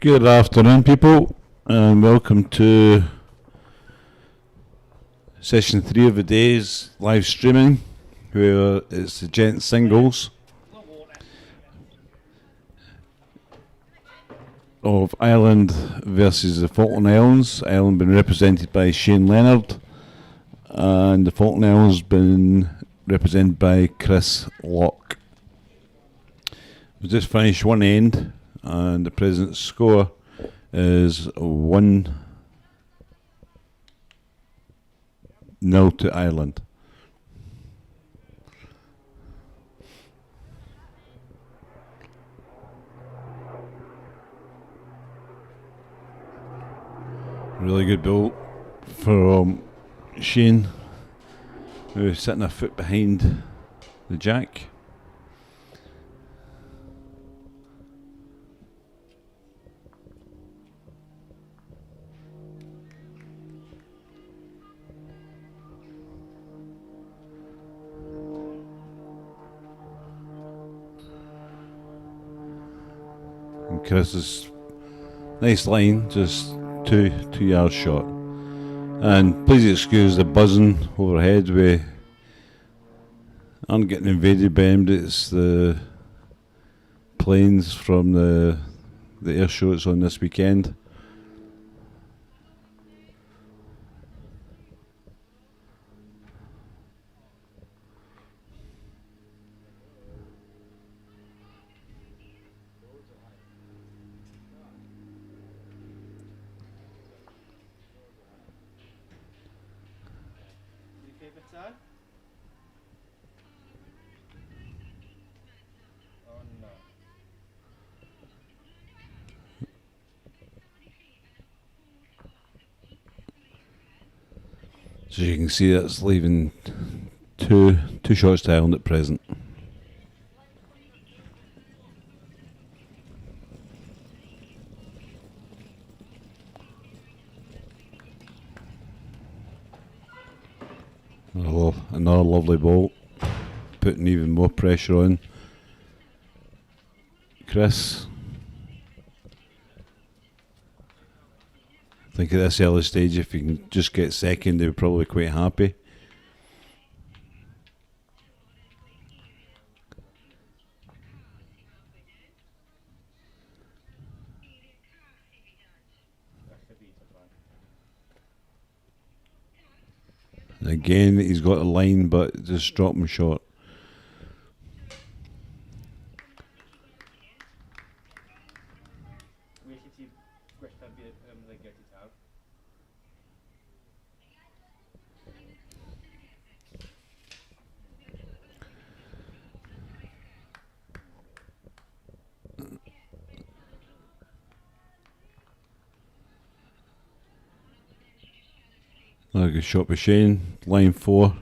Good afternoon, people, and welcome to session 3 of the day's live streaming, where it's the gents singles of Ireland versus the Falkland Islands. Ireland being represented by Shane Leonard, and the Falkland Islands being represented by Chris Locke. We just finished one end, and the present score is 1-0 to Ireland. Really good ball from Shane, who's sitting a foot behind the jack. And Chris's nice line, just two yard shot. And please excuse the buzzing overhead. We aren't getting invaded by him. It's the planes from the air show that's on this weekend. So you can see that's leaving two shots to Ireland at present. Another lovely ball, putting even more pressure on Chris. I think at this early stage, if he can just get second, they'll be probably quite happy. Again, he's got a line, but just drop him short. Another good shot by Shane, line 4.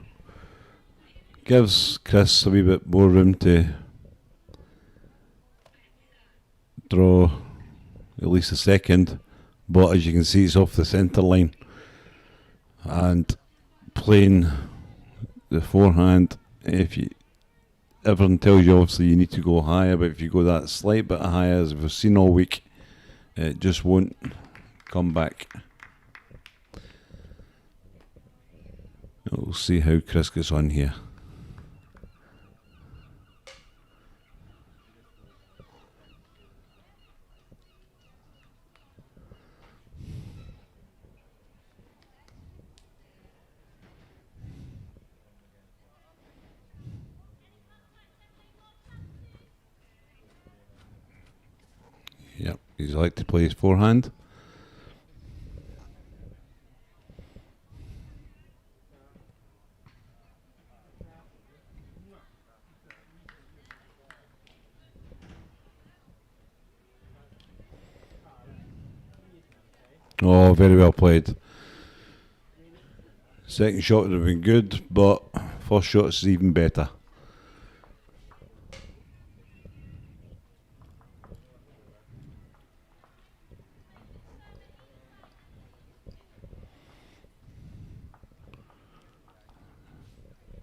Gives Chris a wee bit more room to draw at least a second, but as you can see, it's off the centre line. And playing the forehand, if you, everyone tells you obviously you need to go higher, but if you go that slight bit higher, as we've seen all week, it just won't come back. We'll see how Chris gets on here. Yep, he's like to play his forehand. Oh, very well played. Second shot would have been good, but first shot is even better.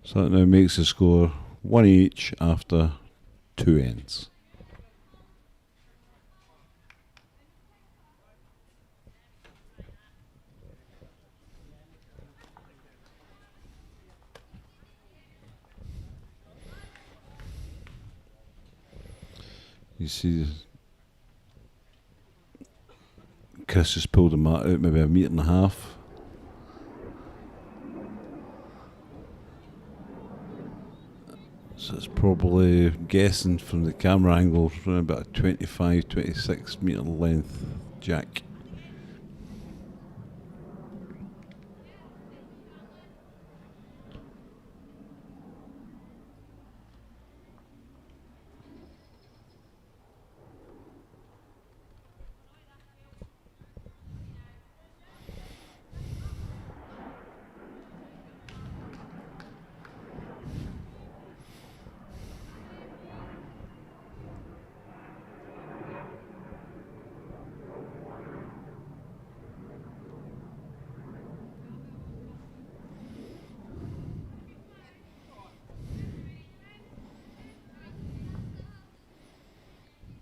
So that now makes the score 1 each after 2 ends. You see, Chris has pulled the mat out maybe 1.5 meters. So it's probably, guessing from the camera angle, around about a 25, 26 metre length jack.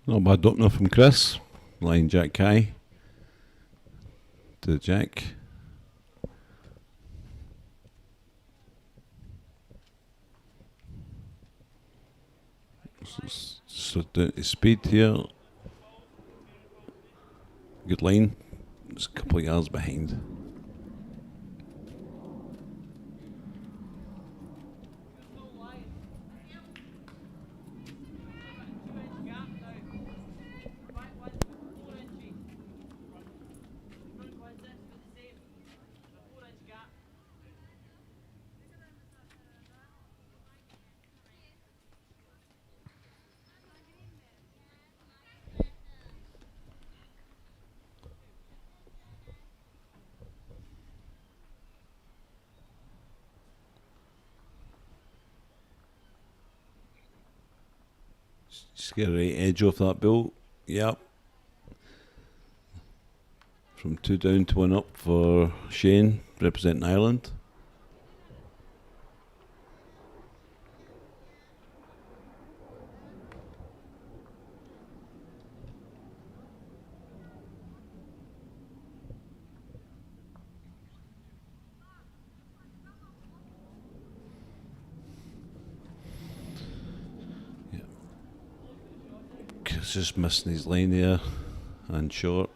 Not a bad opener from Chris. Line jack high to the jack. So down to speed here. Good line. It's a couple of yards behind. Just get a right edge off that bill. Yep. From 2 down to 1 up for Shane, representing Ireland. Chris just missing his line there and short.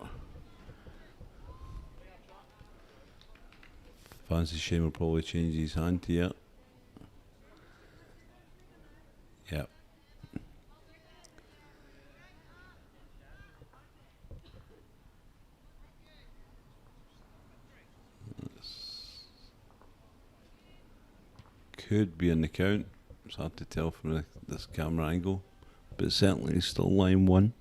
Fancy Shane will probably change his hand here. Yep. Could be in the count. It's hard to tell from this camera angle, but certainly still line 1.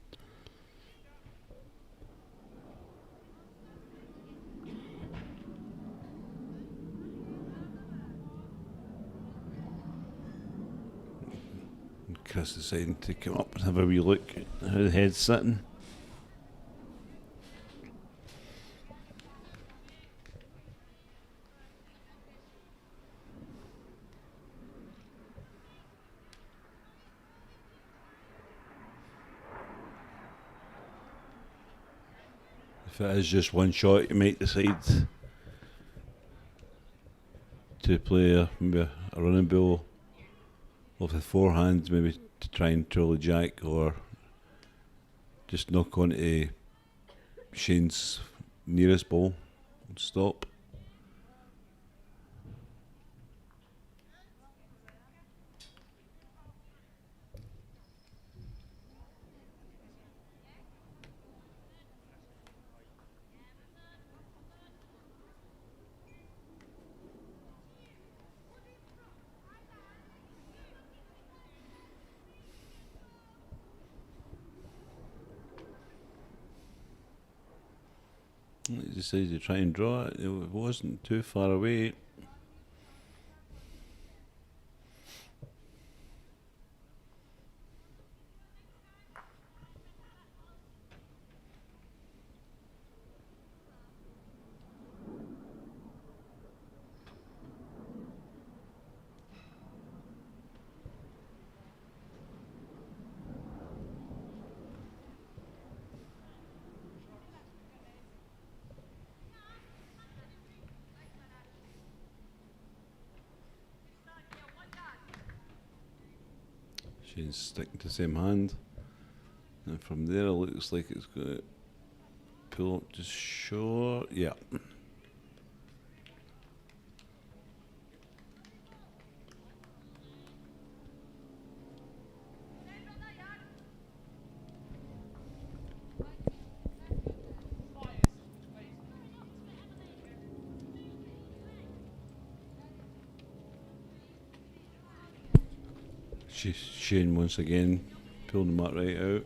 Chris deciding to come up and have a wee look at how the head's sitting. If it is just one shot, you might decide to play maybe a running bill off the forehand, maybe to try and troll the jack, or just knock onto Shane's nearest ball and stop. He decided to try and draw it. It wasn't too far away. Shane's sticking to the same hand. And from there it looks like it's going to pull up just short. Yeah. Shane once again pulled him up right out.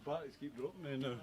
Batteries keep dropping me now.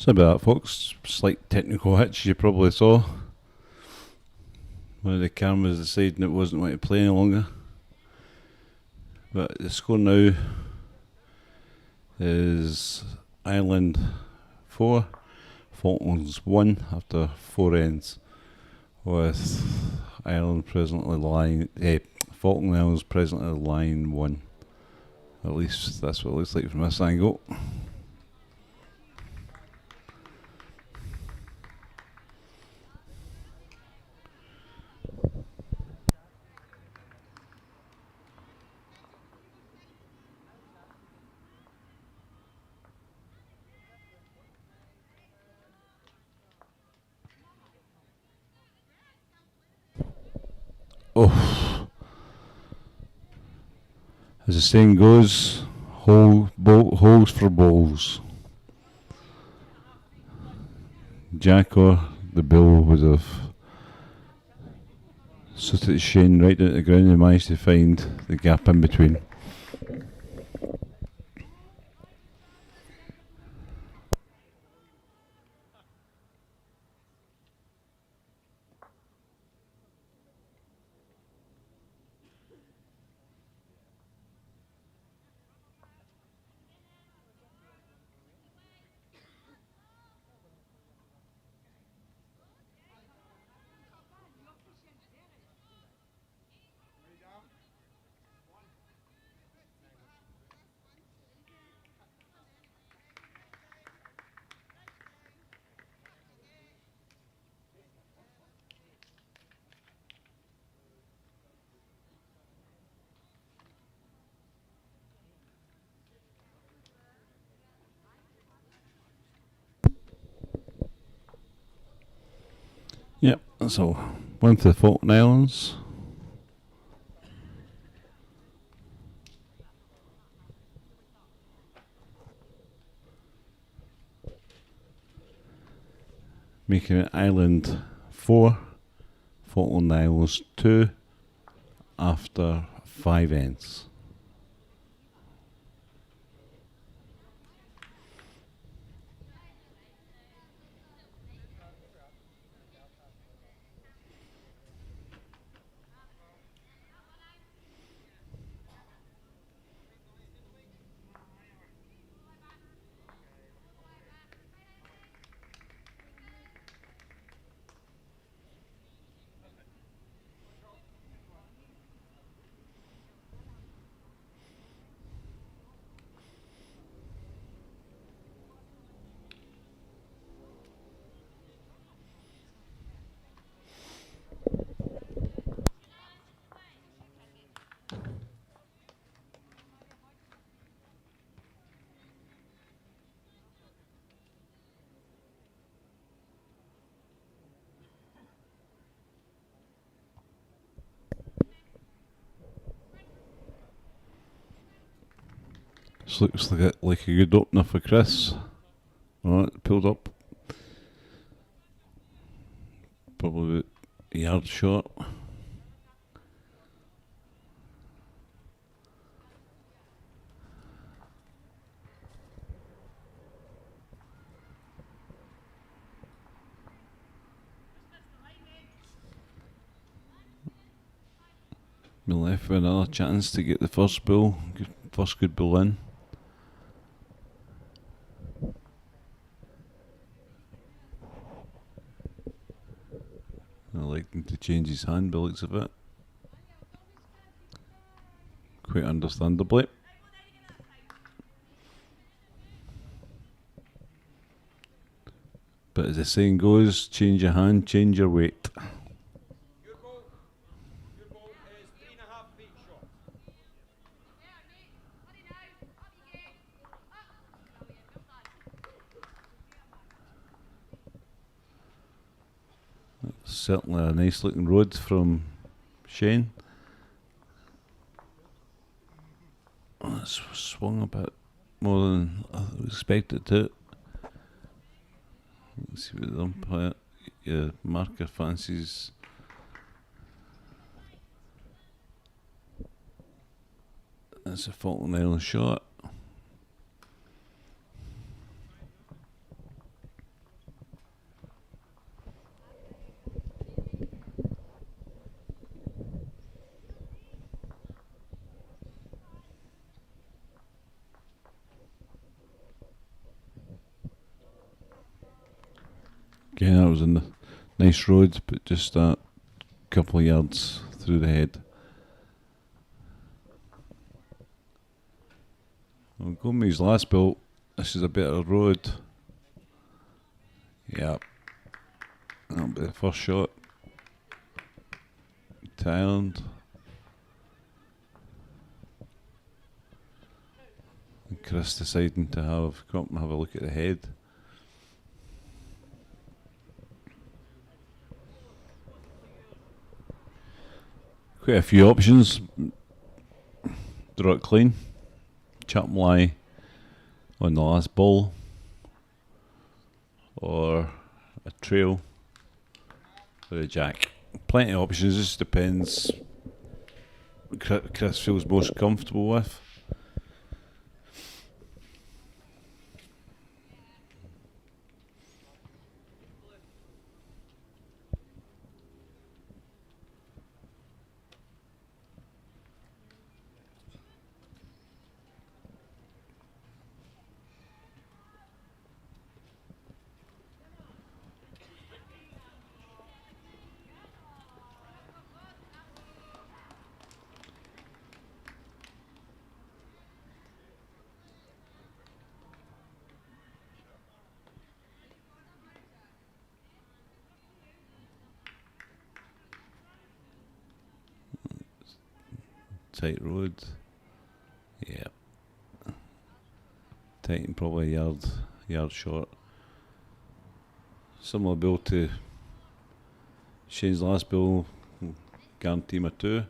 So about that, folks. Slight technical hitch you probably saw. One of the cameras deciding it wasn't going to play any longer. But the score now is Ireland 4, Falklands 1 after 4 ends, with Ireland presently lying, Falkland Islands presently lying 1. At least that's what it looks like from this angle. Oh, as the saying goes, holes for bowls. Jack or the Bill would have suited Shane right at the ground and managed to find the gap in between. Yep, so one for the Falkland Islands. making it Island 4, Falkland Islands 2, after 5 ends. This looks like a good opener for Chris. Alright, pulled up. Probably about a yard short. Been left with another chance to get the first bull, first good bull in. I like him to change his hand by the looks of it. Quite understandably. But as the saying goes, change your hand, change your weight. Your ball is 3.5 feet short. Certainly a nice looking road from Shane. It's swung a bit more than I expected to. Let's see what the umpire, marker fancies. That's a Falkland Island shot. Again, that was a nice road, but just a couple of yards through the head. We'll go with his last built. This is a better road. Yep. That'll be the first shot. Thailand. And Chris deciding to come up and have a look at the head. Quite a few options. Draw it clean. Chap lie on the last ball. Or a trail. Or a jack. Plenty of options, just depends what Chris feels most comfortable with. Tight road. Yeah. Tight and probably a yard short. Similar bill to Shane's last bill. Guarantee him a 2.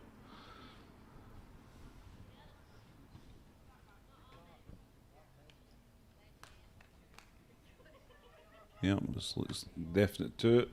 Yeah, this looks definite to it.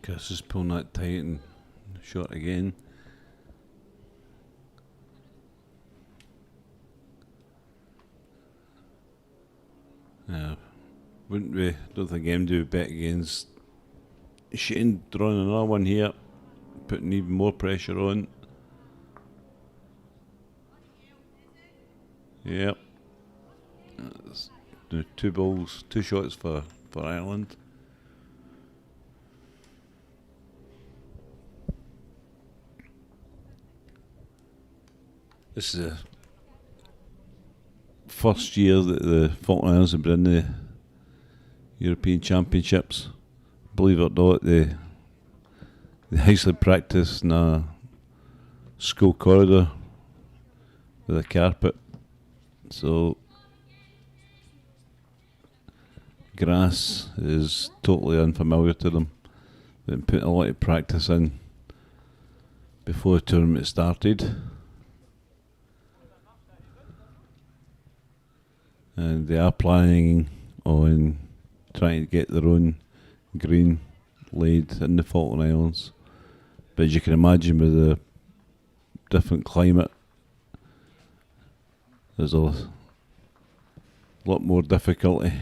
Chris is pulling that tight and shot again. Wouldn't we? Don't think MD would bet against Shane drawing another one here, putting even more pressure on. Yep. That's 2 balls, 2 shots for Ireland. This is the first year that the Falkland Islands have been in the European Championships. Believe it or not, they actually practice in a school corridor with a carpet. So grass is totally unfamiliar to them. They've been putting a lot of practice in before the tournament started. And they are planning on trying to get their own green laid in the Falkland Islands. But as you can imagine, with the different climate, there's a lot more difficulty.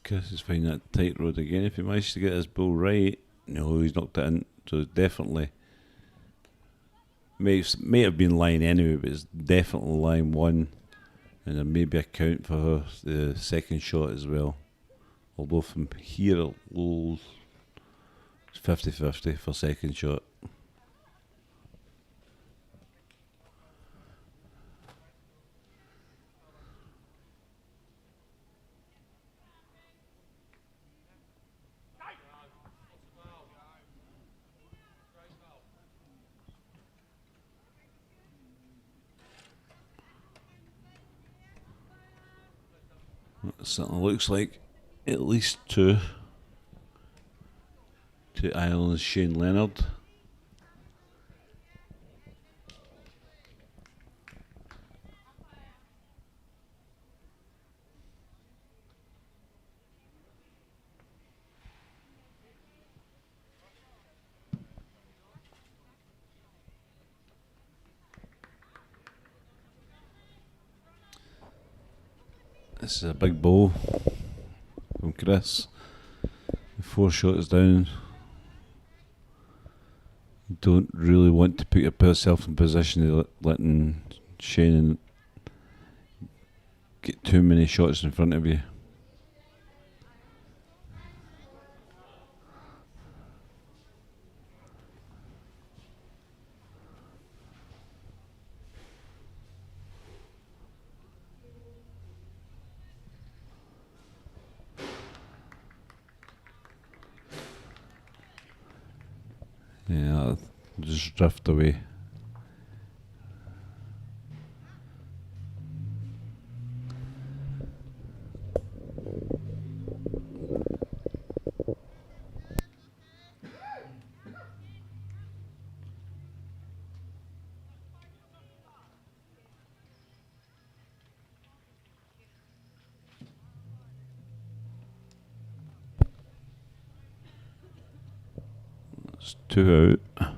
Chris is finding that tight road again. If he manages to get his ball right, no, he's knocked it in. So it's definitely may have been line anyway, but it's definitely line 1, and there may be a count for the second shot as well. Although from here it's 50-50 for second shot. Something looks like at least 2 to Ireland's Shane Leonard. This is a big ball from Chris. The 4 shots down don't really want to put yourself in position of letting Shane get too many shots in front of you. Yeah, just drift away. It's 2 out.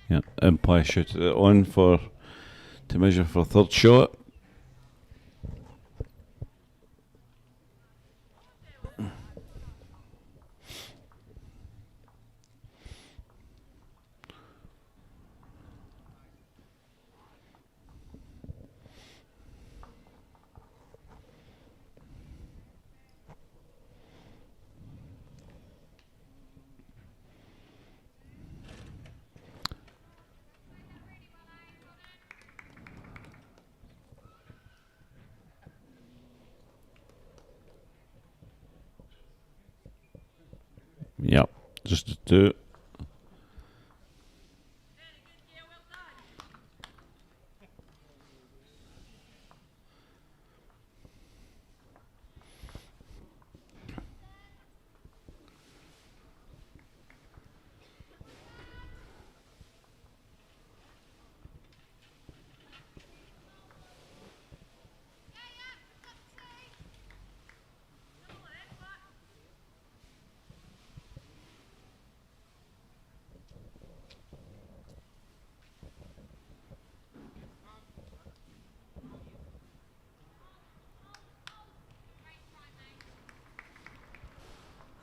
Yeah, umpire shooted it on to measure for third shot. Yep, just a 2.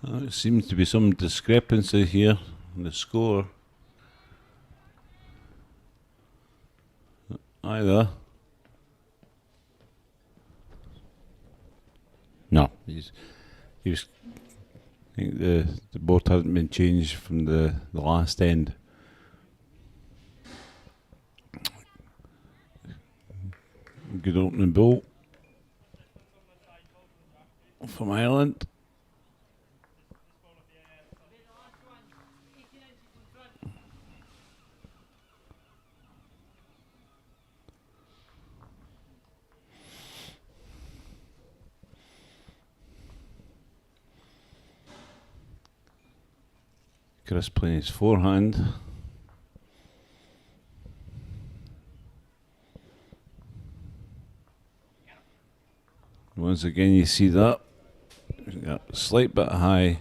There seems to be some discrepancy here in the score. Either. No, he was. I think the board hasn't been changed from the last end. Good opening ball from Ireland. Chris playing his forehand. Once again, you see that. Yeah, slight bit high.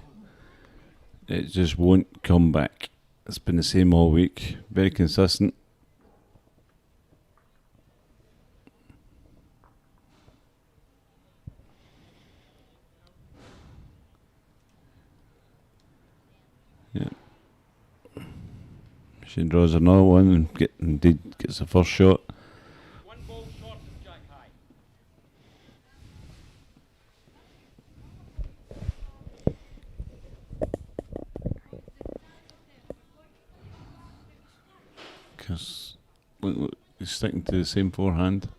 It just won't come back. It's been the same all week. Very consistent. Yeah. She draws another one and indeed gets the first shot. One ball short of Jack High. Because look, he's sticking to the same forehand.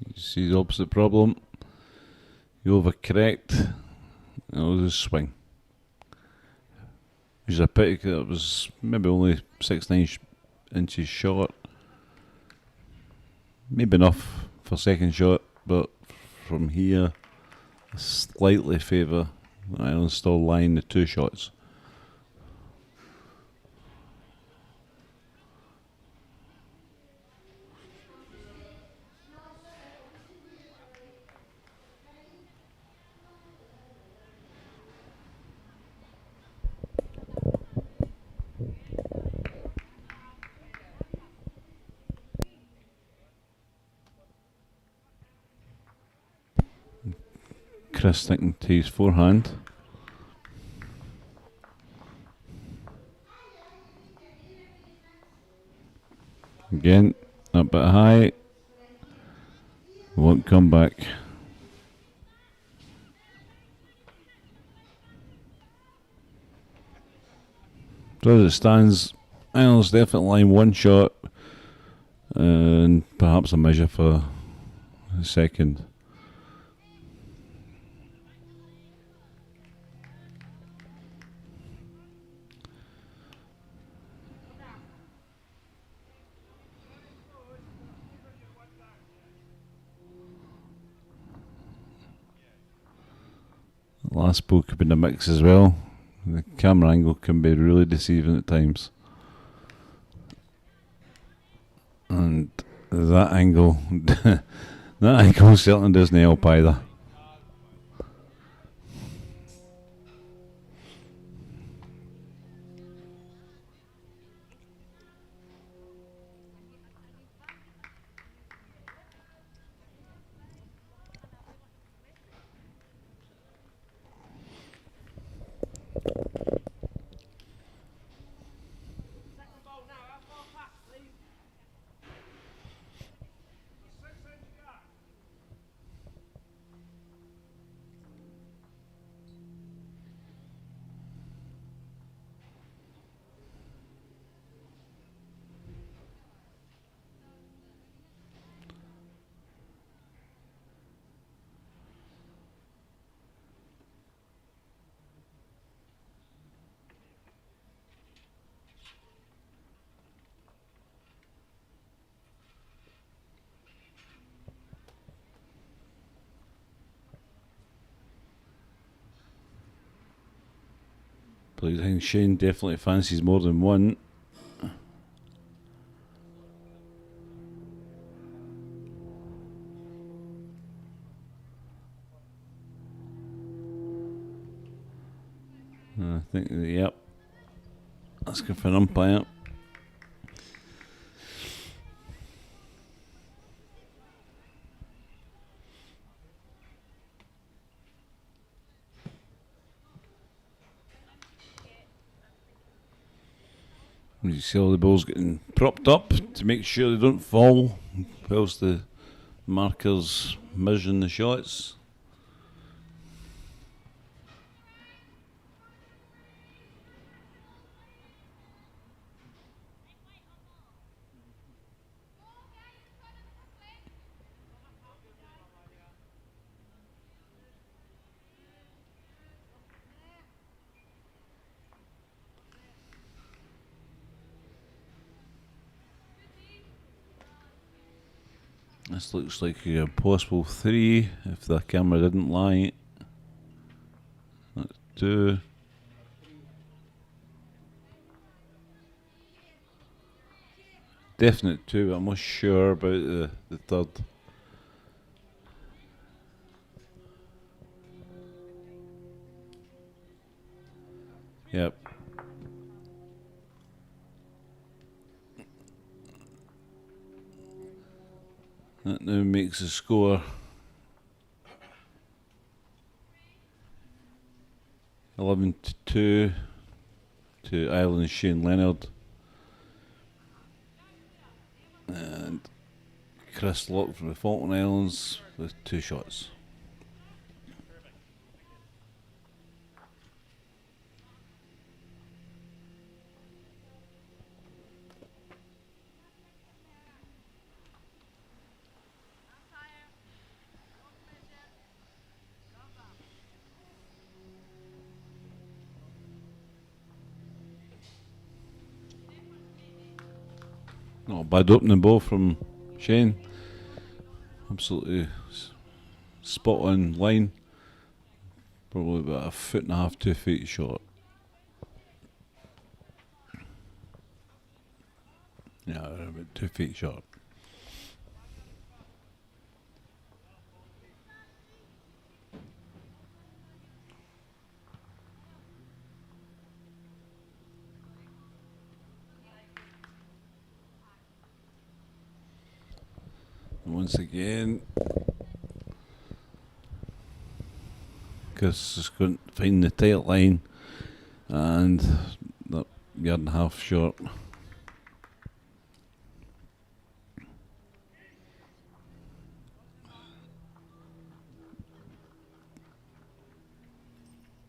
You see the opposite problem. You overcorrect, and it'll just swing. Which is a pity, 'cause it was maybe only 6-9 inches short. Maybe enough for second shot, but from here, I slightly favour Ireland still line the 2 shots. Chris sticking to his forehand. Again, a bit high. Won't come back. So as it stands, Island's definitely line one shot and perhaps a measure for the second. Last ball could be in the mix as well. The camera angle can be really deceiving at times. And that angle, that angle certainly doesn't help either. But I think Shane definitely fancies more than one. I think, yep. That's good for an umpire. You see all the balls getting propped up to make sure they don't fall whilst the markers measuring the shots. This looks like a possible 3 if the camera didn't lie. That's 2. Definite 2, but I'm not sure about the third. Yep. That now makes the score 11-2 to Ireland's Shane Leonard. And Chris Locke from the Falkland Islands with 2 shots. Not a bad opening ball from Shane. Absolutely spot on line. Probably about a 1.5 feet, 2 feet short. Yeah, about 2 feet short. And once again, because it's going to find the tight line and that yard and a half short.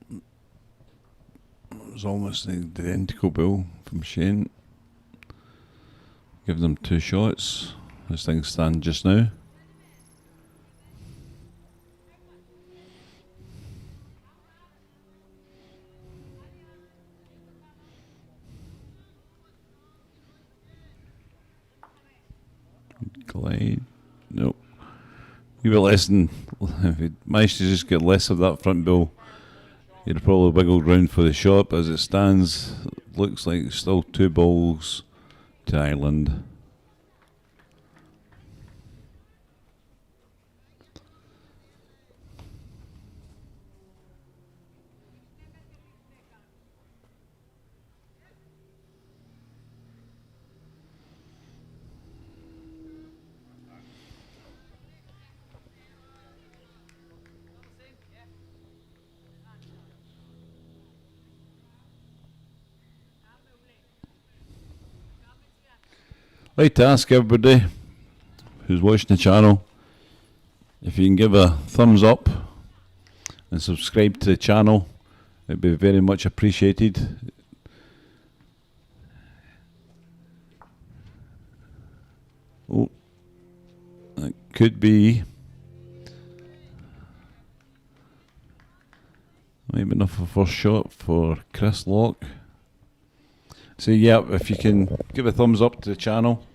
It was almost the identical bill from Shane. Give them 2 shots as things stand just now. Glide. Nope. You were less than. If you managed to just get less of that front bill, you'd have probably wiggled round for the shot. But as it stands, it looks like it's still 2 balls to Ireland. I'd like to ask everybody who's watching the channel if you can give a thumbs up and subscribe to the channel. It'd be very much appreciated. Oh, that could be maybe enough of a first shot for Chris Locke. So yeah, if you can give a thumbs up to the channel,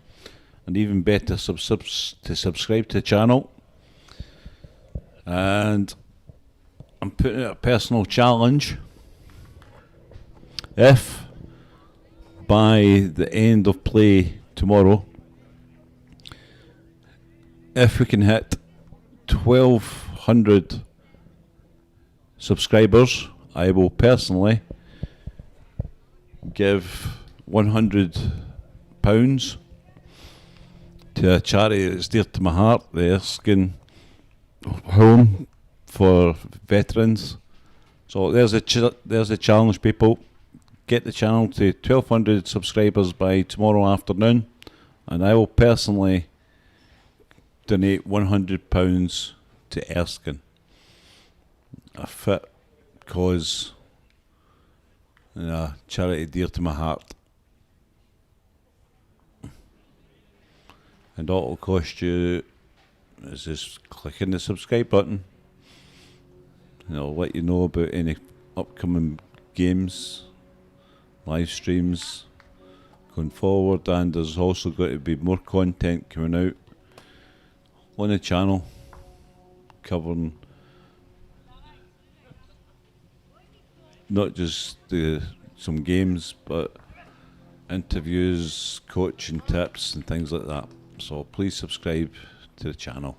and even better to subscribe to the channel. And I'm putting out a personal challenge. If by the end of play tomorrow, if we can hit 1,200 subscribers, I will personally give £100 to a charity that's dear to my heart, the Erskine Home for Veterans. So there's a challenge, people. Get the channel to 1,200 subscribers by tomorrow afternoon, and I will personally donate £100 to Erskine, a fit cause and a charity dear to my heart. And all it'll cost you is just clicking the subscribe button, and it'll let you know about any upcoming games, live streams going forward, and there's also going to be more content coming out on the channel covering not just some games, but interviews, coaching tips and things like that. So please subscribe to the channel.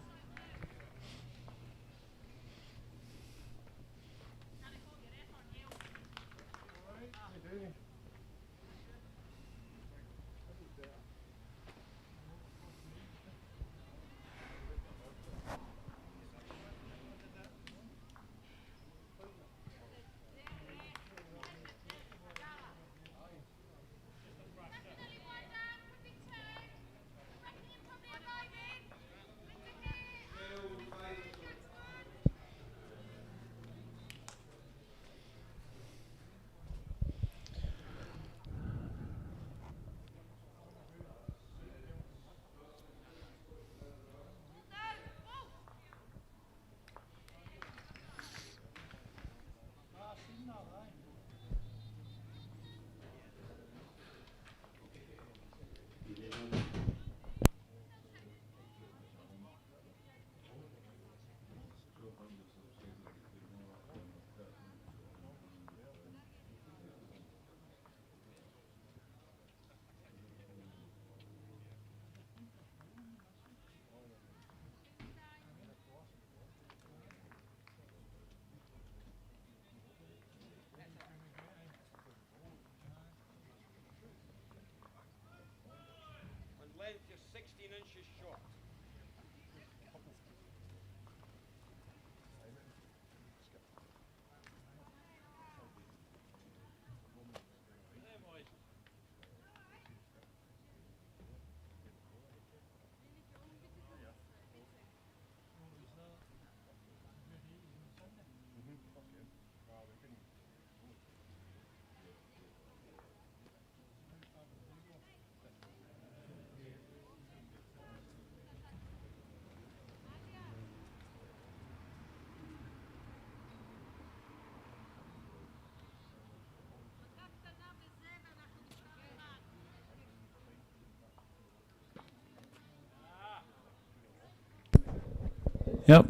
Yep.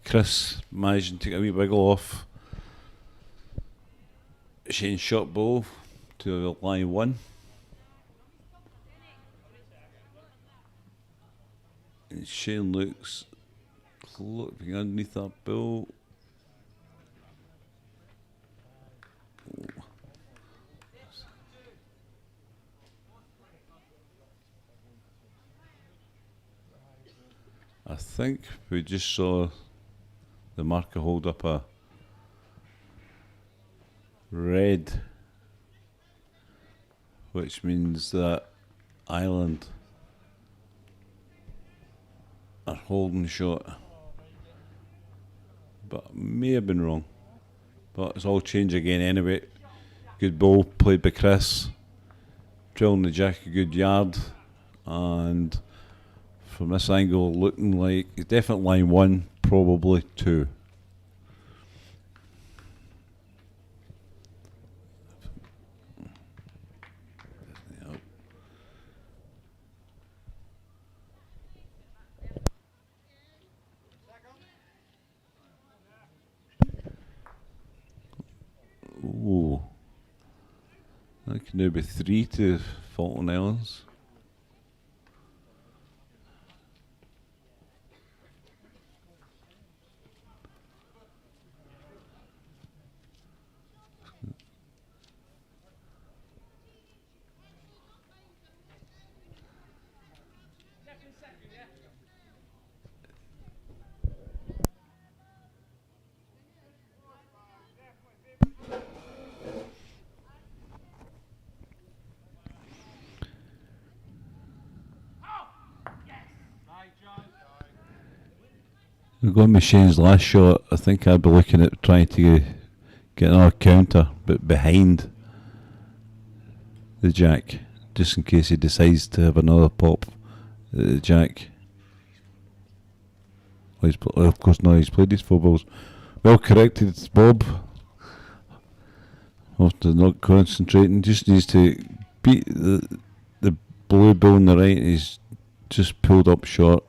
Chris managed to take a wee wiggle off Shane's shot ball to line 1. And Shane looks looking underneath that ball. I think we just saw the marker hold up a red, which means that Ireland are holding shot. But may have been wrong. But it's all changed again anyway. Good ball played by Chris. Drilling the jack a good yard. And from this angle, looking like it's definitely line 1, probably 2. Ooh. That can now be 3 to Falkland Islands. We're going with Shane's last shot. I think I'd be looking at trying to get another counter, but behind the jack, just in case he decides to have another pop at the jack. Well, of course, no, he's played his 4 balls. Well corrected, Bob. After not concentrating, just needs to beat the blue ball on the right. He's just pulled up short.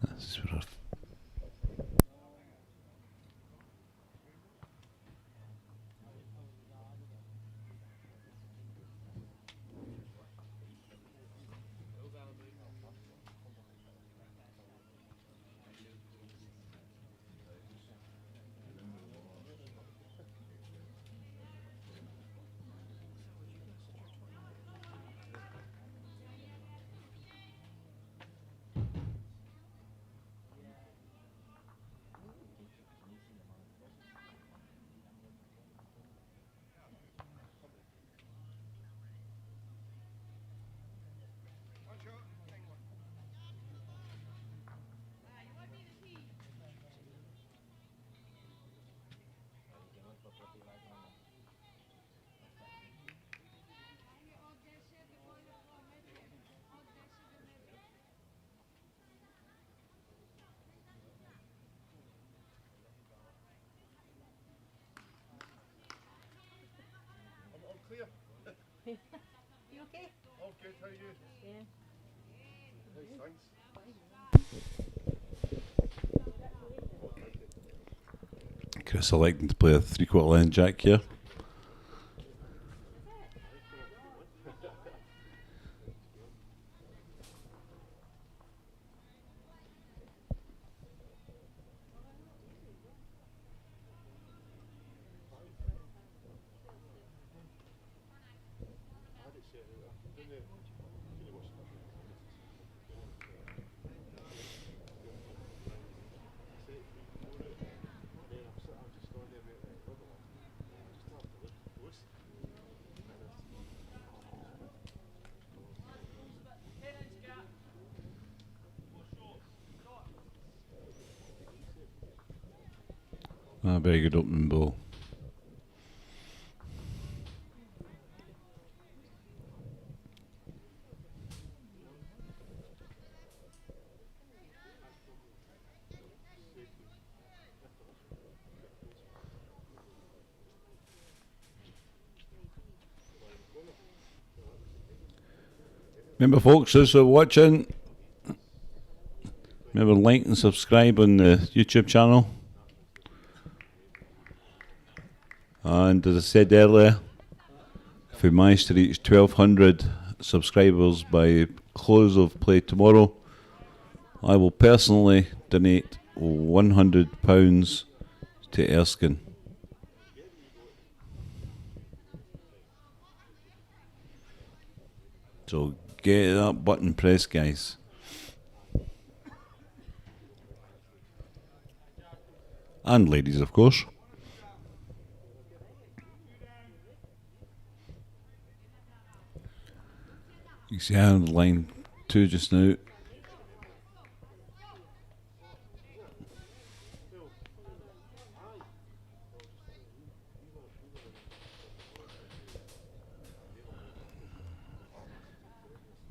That's rough. You okay? All good, how are you? Yeah. Nice, thanks. Chris electing to play a 3/4 line jack here. Very good opening ball. Remember, folks, those who are watching, remember like and subscribe on the YouTube channel. And as I said earlier, if we manage to reach 1,200 subscribers by close of play tomorrow, I will personally donate £100 to Erskine. So get that button pressed, guys. And ladies, of course. You see I'm on line 2 just now.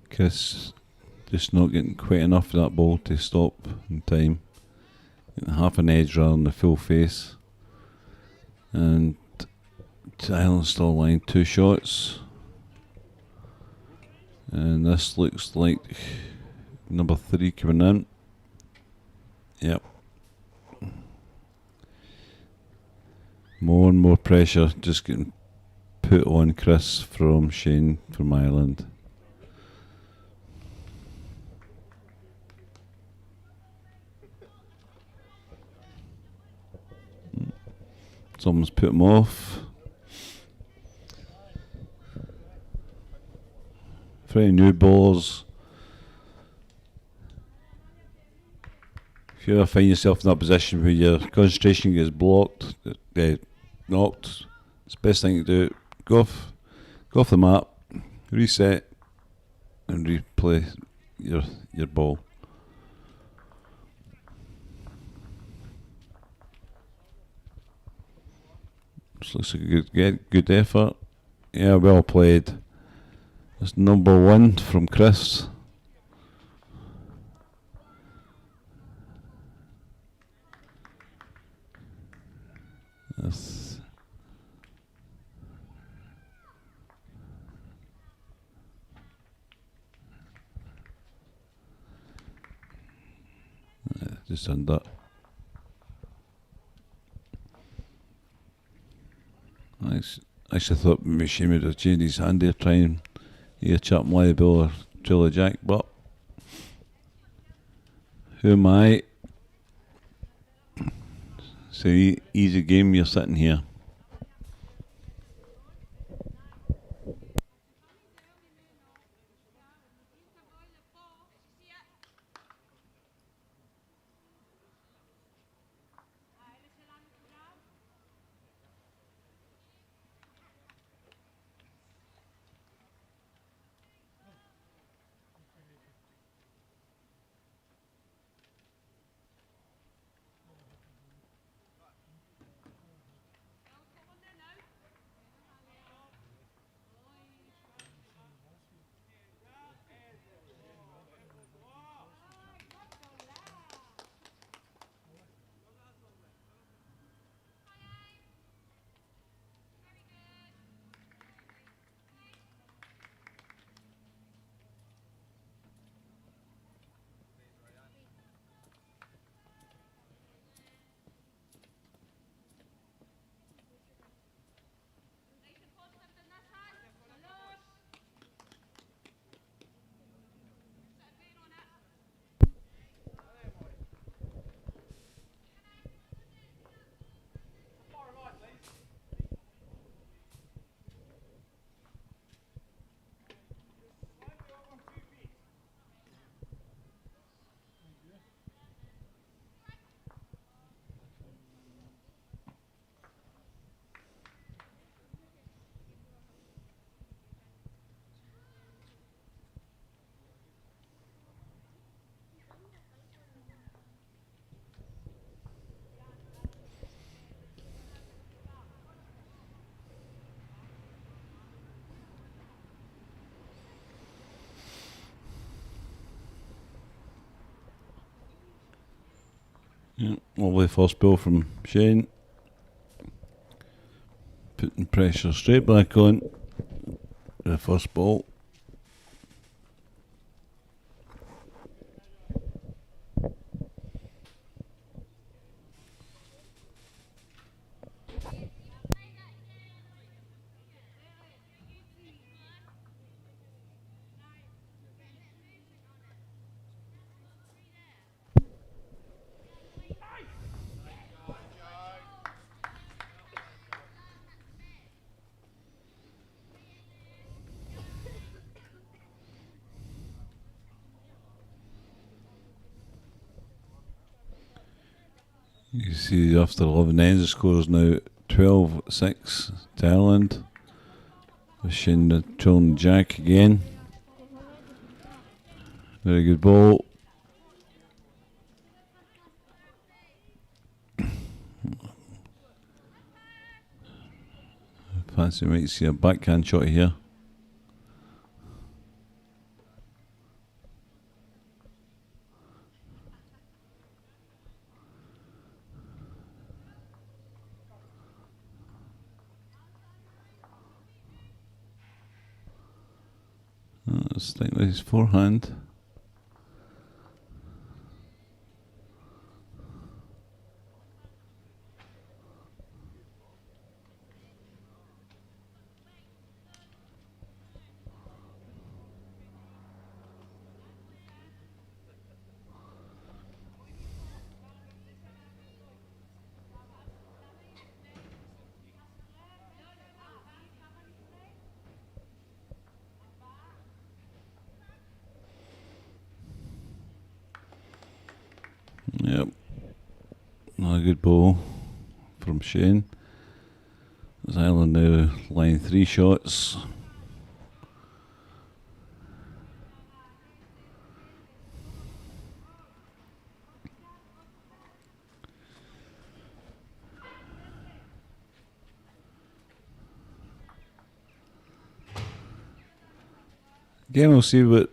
Chris just not getting quite enough of that ball to stop in time. Getting half an edge rather than the full face. And Ireland still line 2 shots. And this looks like number 3 coming in. Yep. More and more pressure just getting put on Chris from Shane from Ireland. Someone's put him off. Very new ballers. If you ever find yourself in that position where your concentration gets blocked, knocked, it's the best thing to do. Go off the map, reset, and replay your ball. This looks like a good effort. Yeah, well played. That's number 1 from Chris. That's just done that. I actually thought maybe Shane would have changed his hand there, trying to chap my bill or Trilly Jack, but who am I? It's an easy game, you're sitting here. Yeah, lovely first ball from Shane. Putting pressure straight back on the first ball. You see after 11 ends the score is now 12-6 to Ireland. Shin the Tron Jack again. Very good ball. Fancy might see a backhand shot here. Let's think with his forehand. Yep. Not a good ball from Shane. As Ireland now line 3 shots. Again, we'll see what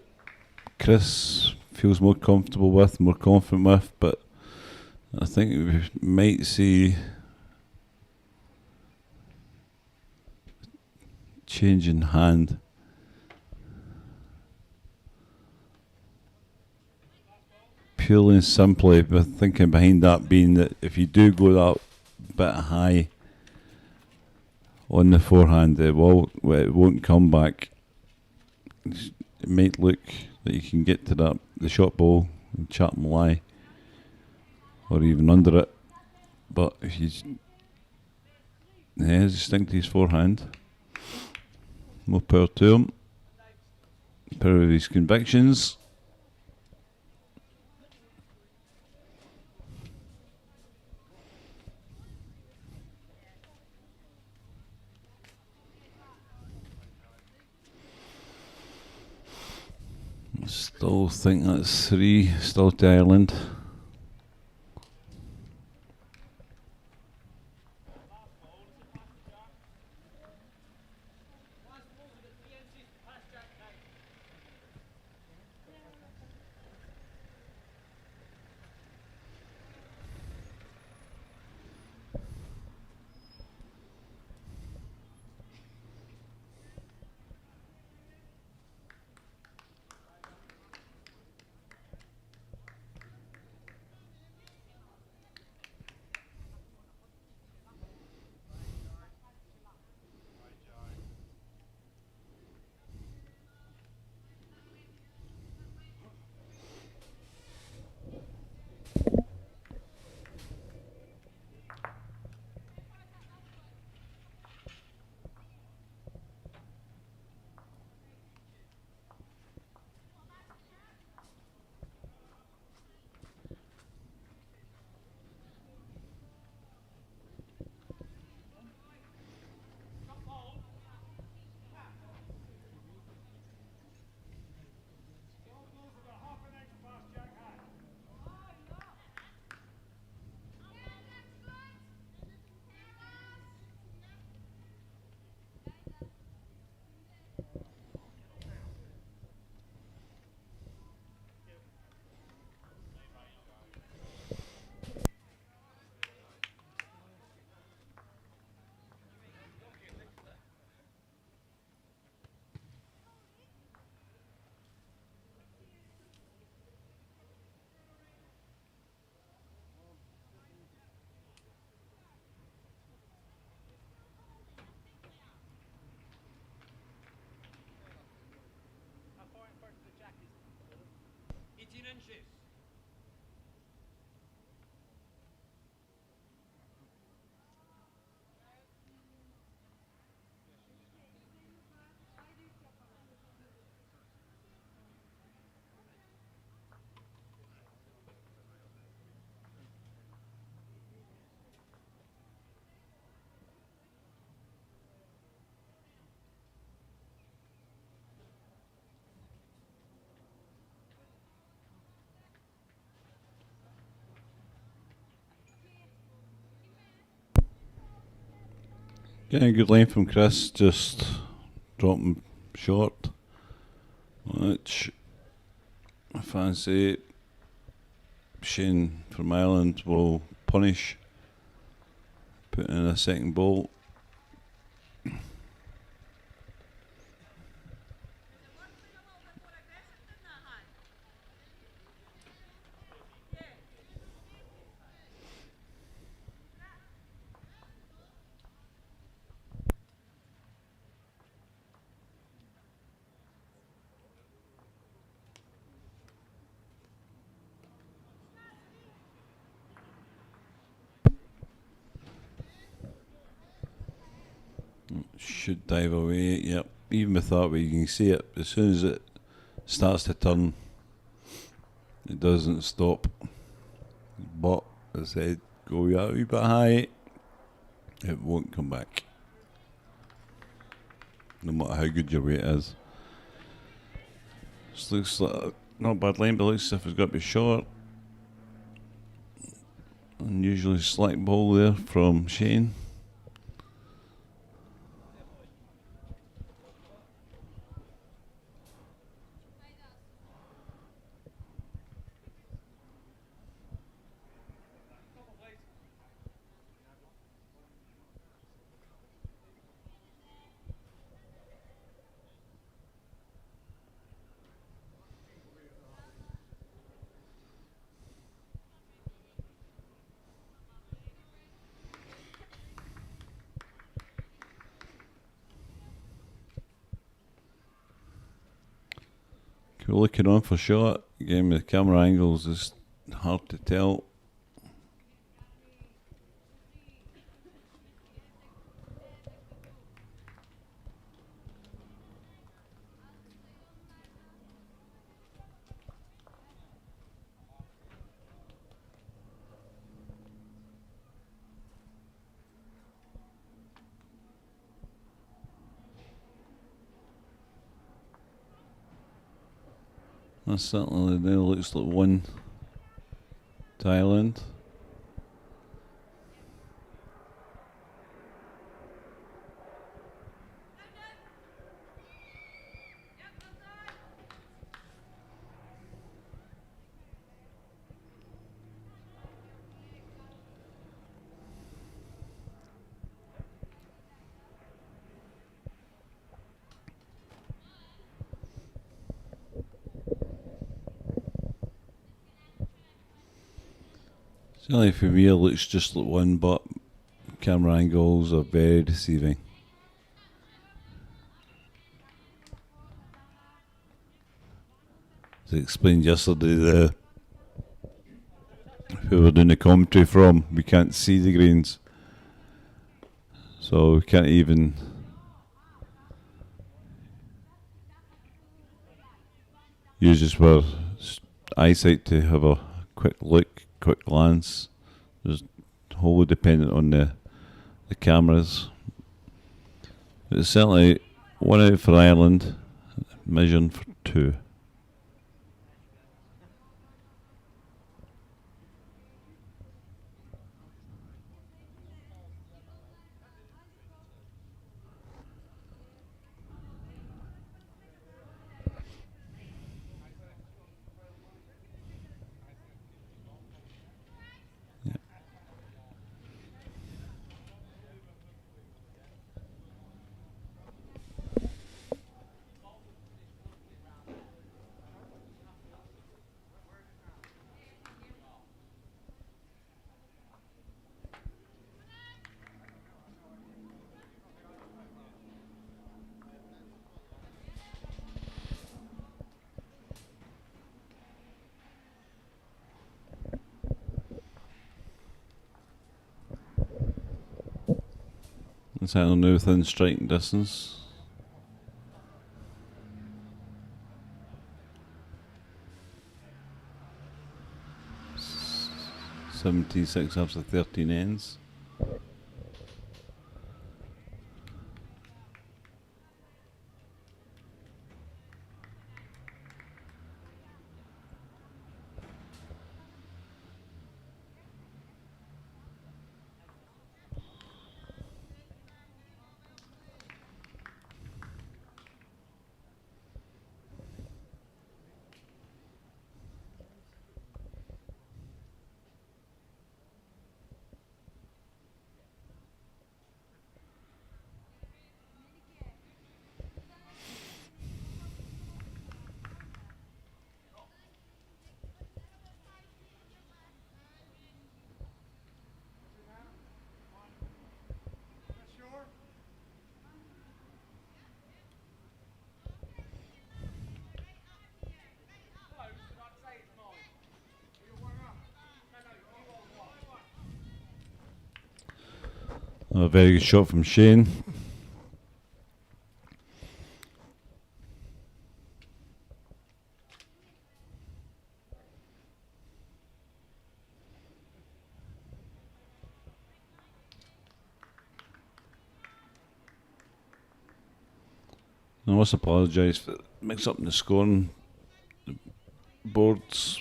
Chris feels more comfortable with, more confident with, but I think we might see change in hand. Purely and simply, but thinking behind that being that if you do go that bit high on the forehand, it won't come back. It might look that you can get to that the shot ball and chat and lie, or even under it. But if you just stick to his forehand, more power to him. Power of his convictions. Still think that's 3 still to Ireland. How far in front of the jack is 18 inches. Getting a good line from Chris, just dropping short, which I fancy Shane from Ireland will punish, putting in a second bolt. Should dive away, yep. Even with that way, you can see it. As soon as it starts to turn, it doesn't stop. But as I said, go a wee bit high, it won't come back. No matter how good your weight is. This looks like not a bad line, but looks as if it's got to be short. Unusually slack ball there from Shane. Cool looking on for shot. Again, with the camera angles, it's hard to tell. That certainly now looks like one to Ireland. Certainly for me it looks just like one, but camera angles are very deceiving. As I explained yesterday, who we're doing the commentary from, we can't see the greens. So we can't even use just our eyesight to have a quick look, quick glance. It's wholly dependent on the cameras. It's certainly 1 out for Ireland, measuring for 2. It's out now within striking distance. S- 76 after 13 ends. A very good shot from Shane. I must apologise for the mix up in the scoring. The boards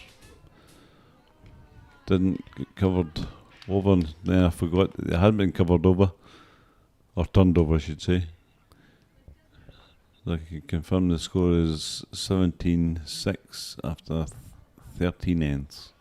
didn't get covered over, and then I forgot that they had been covered over, or turned over I should say. So I can confirm the score is 17-6 after 13 ends.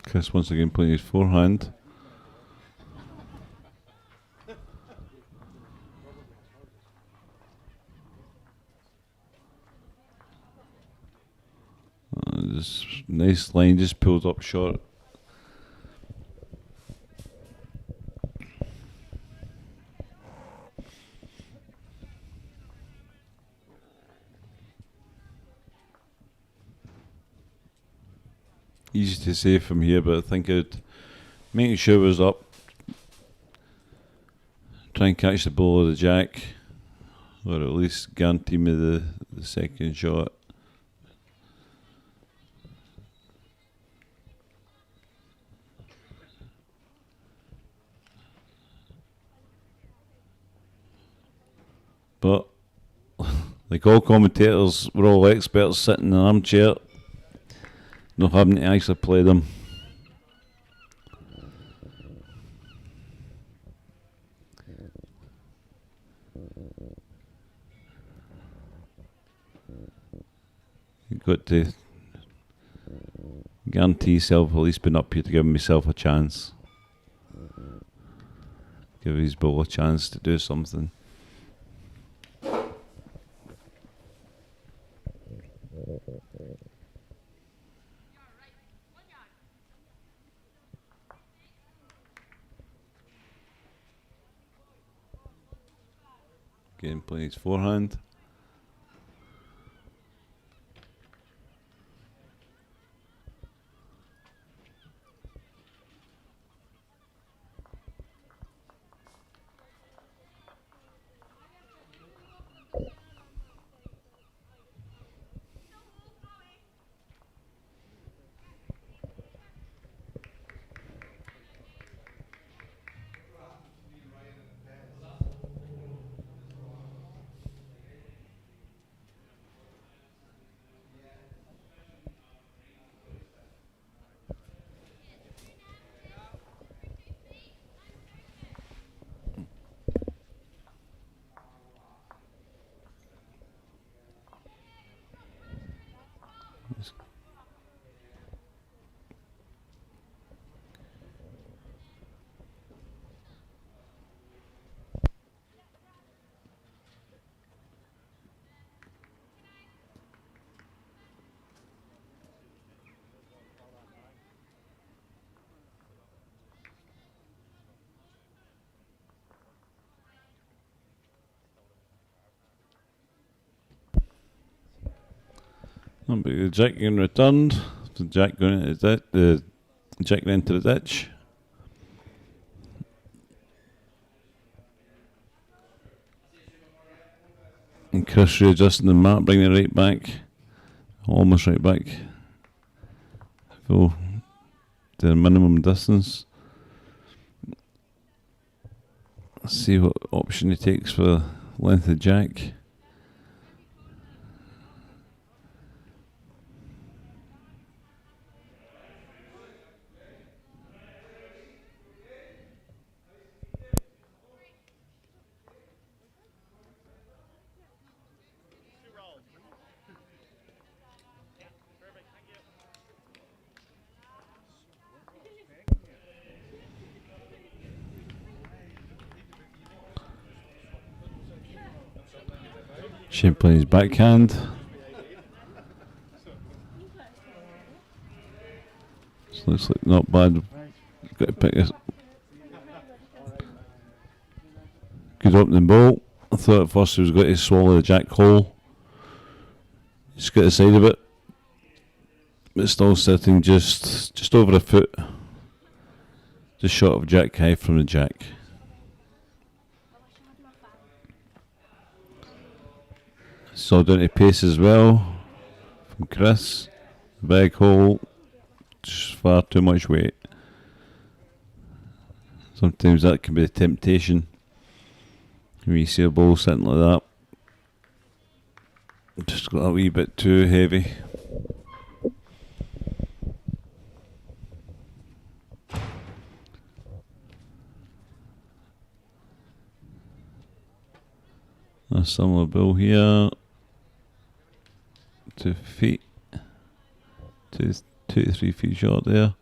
Chris once again playing his forehand. This nice line, just pulled up short. Easy to say from here, but I think I'd make sure it was up. Try and catch the ball of the jack, or at least guarantee me the second shot. But like all commentators, we're all experts sitting in an armchair, not having to actually play them. You've got to guarantee yourself at least being up here to give myself a chance. Give his ball a chance to do something. Again playing his forehand. But the jack getting returned. The jack going into the jack going into the ditch. And Chris readjusting the map, bringing it right back, almost right back. Go to the minimum distance. Let's see what option he takes for length of jack. Shane playing his backhand. So looks like not bad. Got to pick a good opening ball. I thought at first he was going to swallow the jack hole. Just got the side of it. But still sitting just over a foot. Just short of jack high from the jack. So down to pace as well from Chris. Big hole, just far too much weight. Sometimes that can be a temptation when you see a ball sitting like that. Just got a wee bit too heavy. A similar ball here. 2 feet. 2 to 3 feet short there.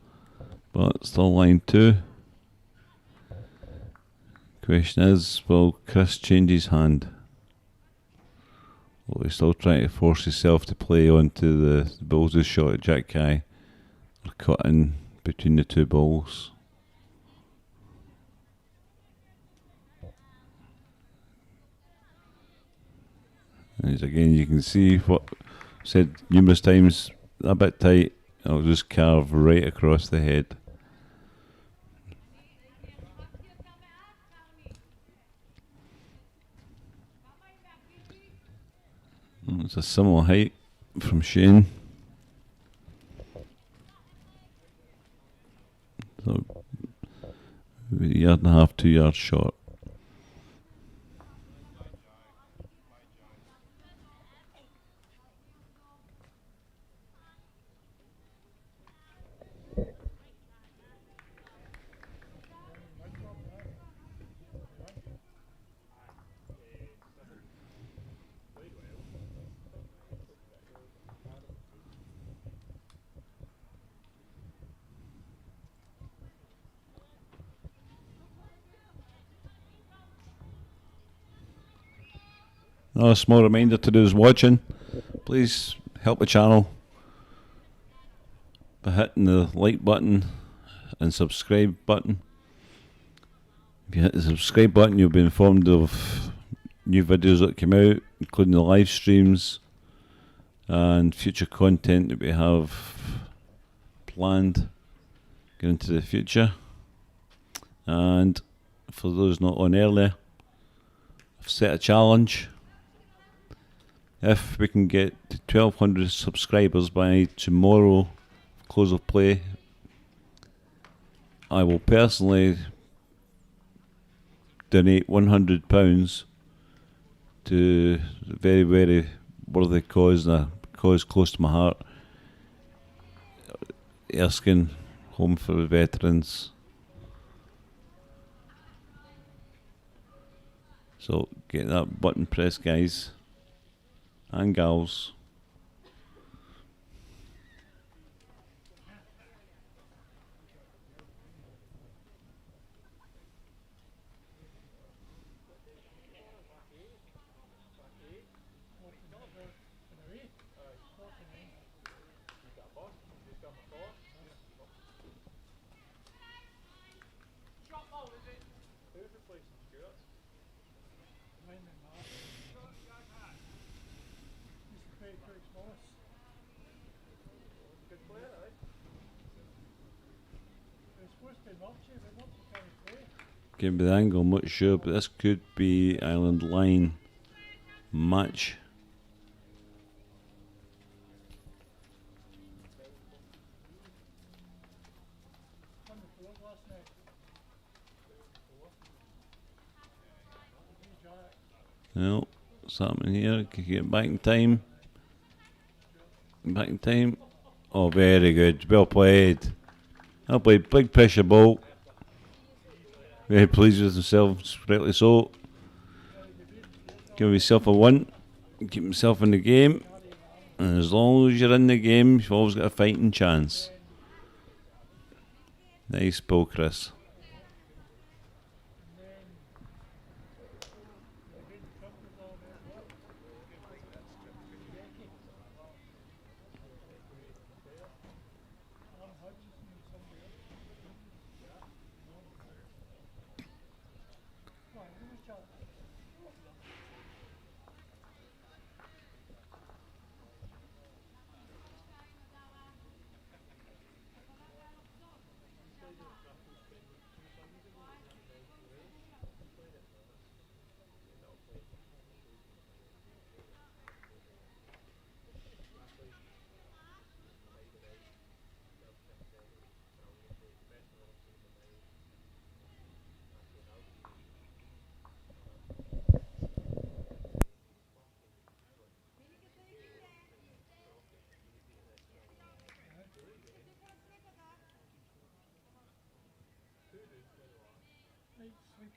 But still line 2. Question is, will Chris change his hand? Well, he's still trying to force himself to play onto the balls of shot at jack high. Or cut in between the two balls. And again, you can see what I've said numerous times, a bit tight, I'll just carve right across the head. It's a similar height from Shane. So, a yard and a half, 2 yards short. A small reminder to those watching, please help the channel by hitting the like button and subscribe button. If you hit the subscribe button, you'll be informed of new videos that come out, including the live streams and future content that we have planned going into the future. And for those not on earlier, I've set a challenge. If we can get to 1,200 subscribers by tomorrow, close of play, I will personally donate £100 to a very, very worthy cause, a cause close to my heart. Erskine Home for Veterans. So get that button pressed, guys and gals. Give me the angle, I'm not sure, but this could be Island Line match. No, something here. Can you get back in time? Back in time. Oh, very good. Well played. Well played. Big pressure ball. Very pleased with himself, rightly so. Give yourself a 1. Keep himself in the game. And as long as you're in the game, you've always got a fighting chance. Nice ball, Chris.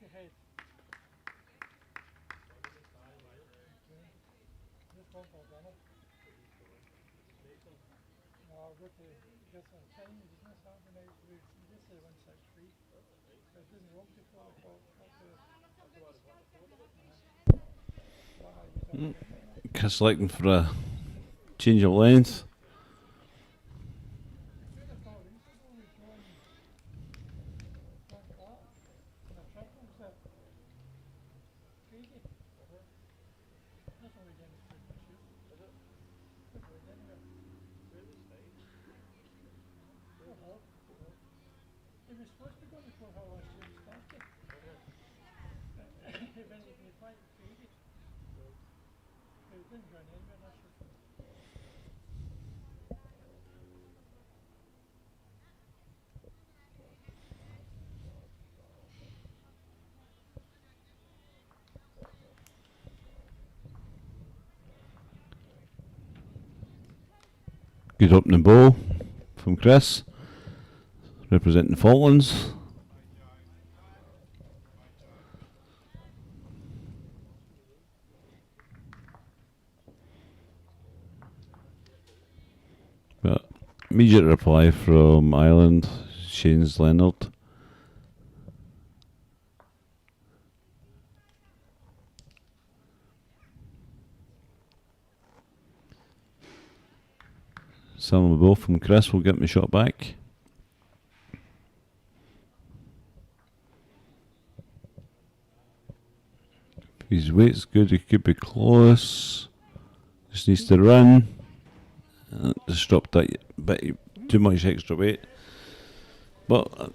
ahead. This one for Donald. No, I've got to get some time. There's no Saturday night. We just say 163. It doesn't rock to 4 o'clock. Chris looking for a change of length. It was supposed to go before how last year started. When he quite crazy. But it didn't join anywhere last year. Good opening ball from Chris, representing Falklands. But immediate reply from Ireland, Shane's Leonard. Some of the ball from Chris will get me shot back. His weight's good, he could be close. Just needs to run. Just dropped that bit too much extra weight. But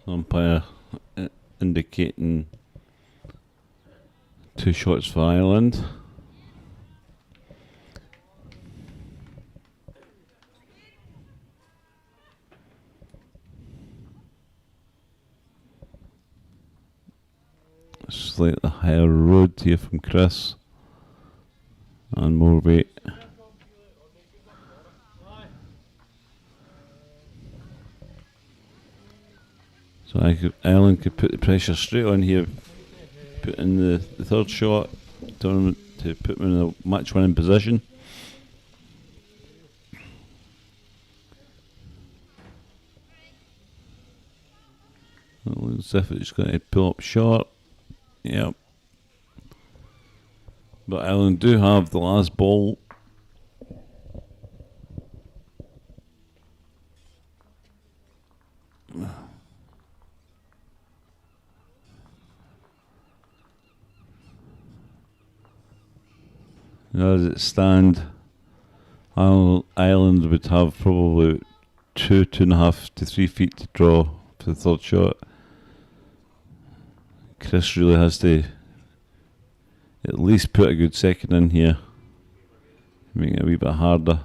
umpire indicating 2 shots for Ireland. Slightly higher road here from Chris, and more weight. So Ireland could put the pressure straight on here, put in the third shot, to put them in a match-winning position. It looks as if it's going to pull up short. Yep. But Ireland do have the last ball. As it stand, Ireland would have probably 2.5 to 3 feet to draw for the third shot. Chris really has to at least put a good second in here, make it a wee bit harder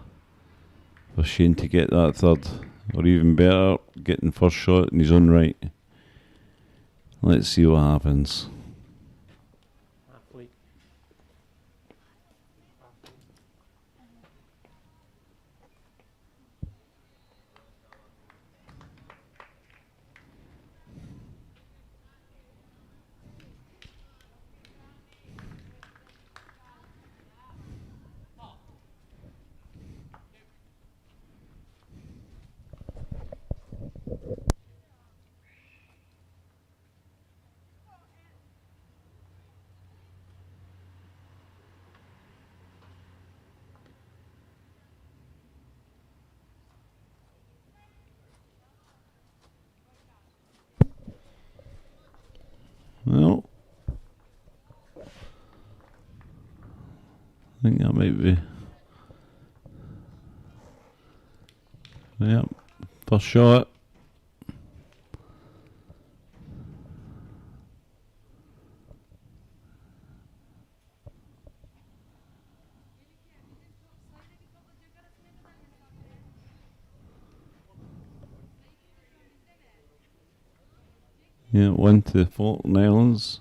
for Shane to get that third, or even better, getting first shot in his own right. Let's see what happens. Well, I think that might be. Yep, first shot. Yeah, 1 to the Falkland Islands.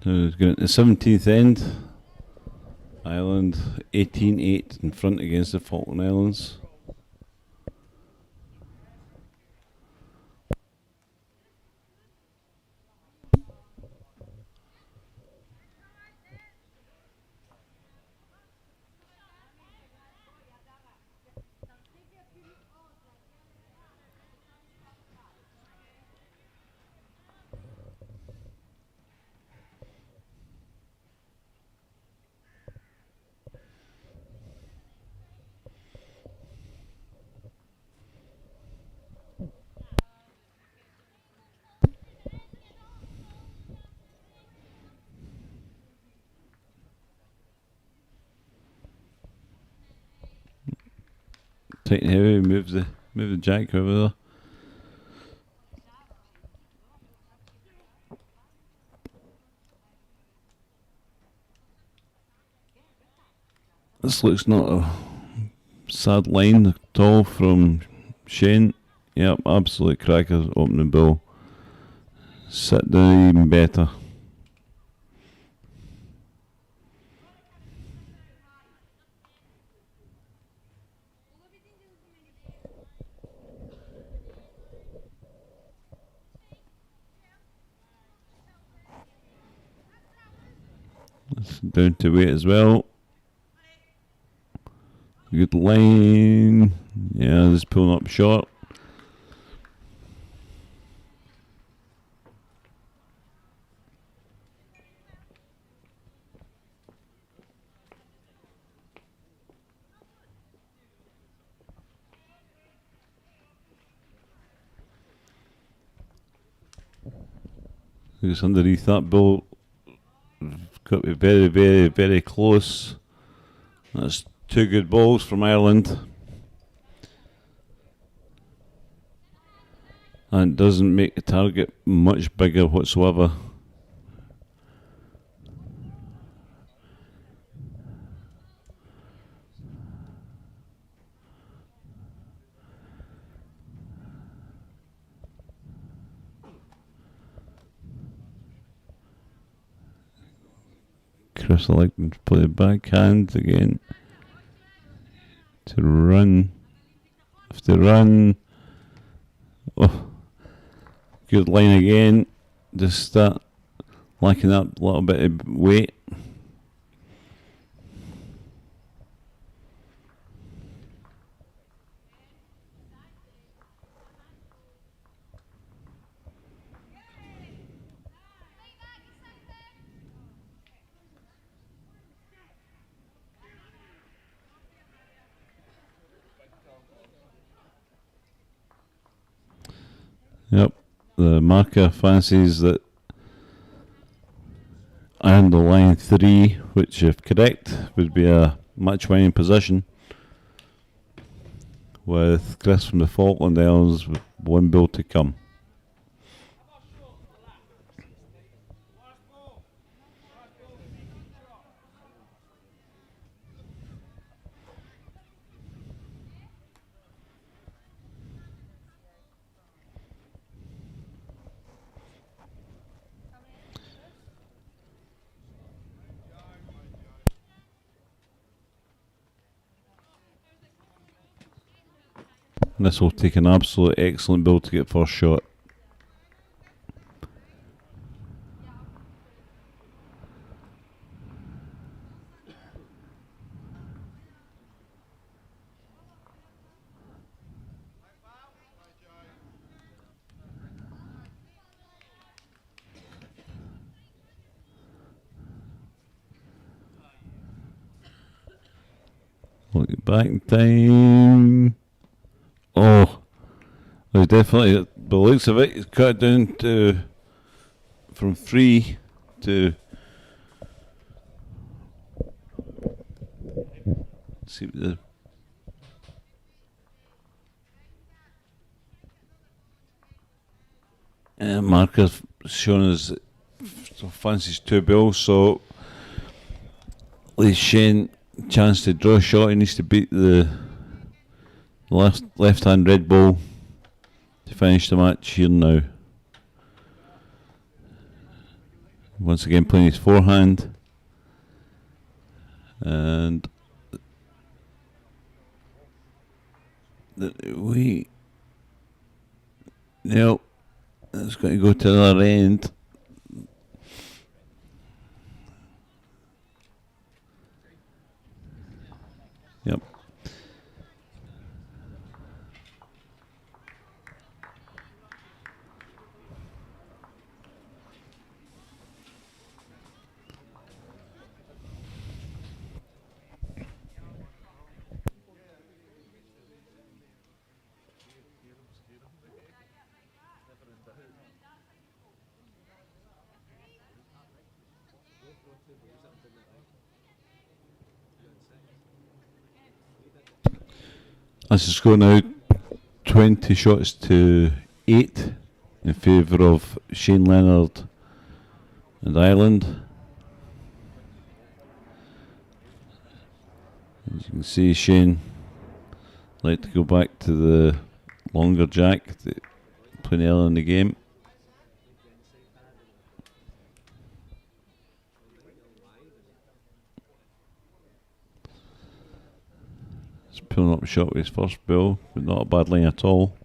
So we've got the 17th end. Ireland 18-8 in front against the Falkland Islands. Tight and heavy, move the jack over there. This looks not a sad line at all from Shane. Yep, absolute cracker opening ball. Sit down even better. That's down to weight as well. Good line. Yeah, just pulling up short. Just underneath that ball. Got to be very, very, very close. That's two good balls from Ireland. And doesn't make the target much bigger whatsoever. Chris elected to play backhand again. To run. Have to run. Oh. Good line again. Just lacking that little bit of weight. Yep, the marker fancies that iron the line 3, which if correct would be a match winning position, with Chris from the Falkland Islands with one ball to come. And this will take an absolute excellent build to get first shot. Look back in time. Oh, there's definitely, by the looks of it, it's cut down to from 3 to. Let's see what the marker's showing us fancies 2 bills, so leaves Shane chance to draw a shot. He needs to beat the left hand red ball to finish the match here now. Once again playing his forehand, and no, it's going to go to the other end. Yep. This is going now 20 shots to 8 in favour of Shane Leonard and Ireland. As you can see, Shane like to go back to the longer jack playing earlier in the game. Pulling up a shot with his first bill, but not a bad line at all.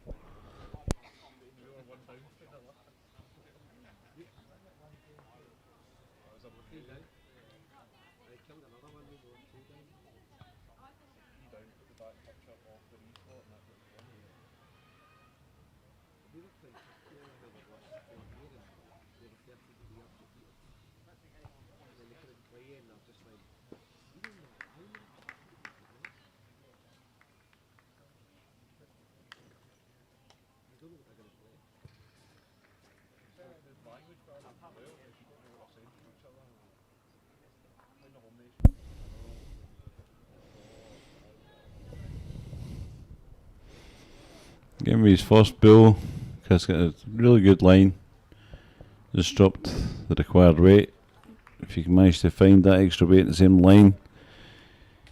Give me his first bill. Chris got a really good line. Just dropped the required weight. If you can manage to find that extra weight in the same line,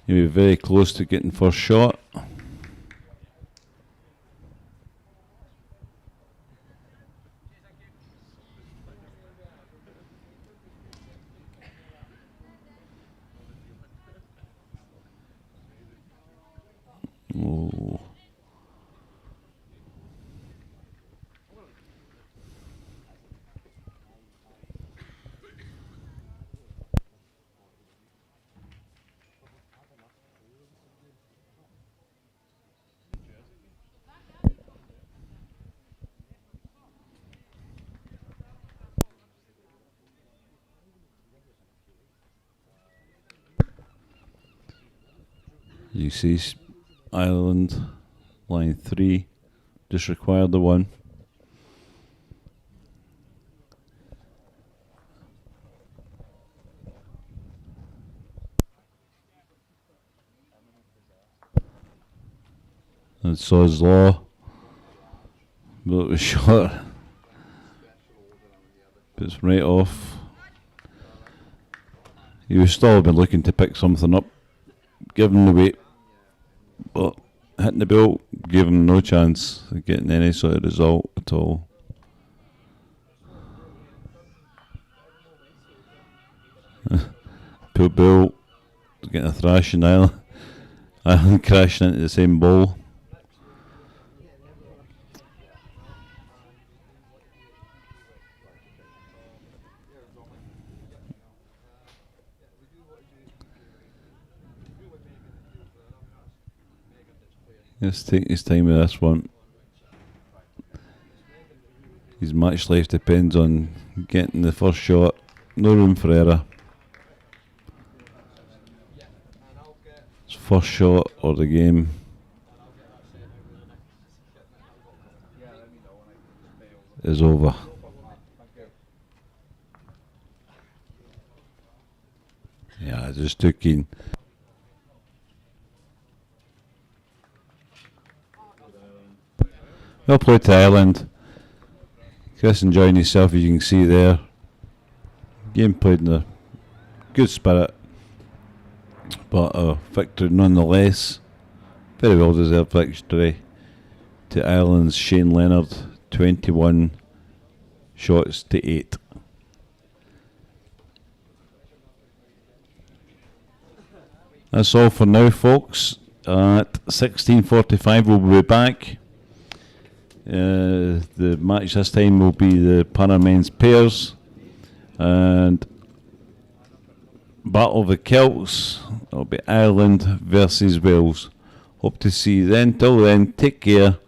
you'll be very close to getting first shot. Oh. You see Ireland line 3 just required the 1. And so is Law, but it was short. But it's right off. He was still been looking to pick something up, given the weight, but hitting the bill gave him no chance of getting any sort of result at all. Poor Bill getting a thrashing. Ireland crashing into the same ball. Let's take his time with this one. His match life depends on getting the first shot. No room for error. It's first shot or the game is over. Yeah, just too keen. Well played to Ireland. Chris enjoying himself, as you can see there. Game played in a good spirit, but a victory nonetheless. Very well deserved victory to Ireland's Shane Leonard, 21 shots to 8. That's all for now, folks. At 16:45 we'll be back. The match this time will be the Para Men's Pairs and Battle of the Celts. It'll be Ireland versus Wales. Hope to see you then. Till then, take care.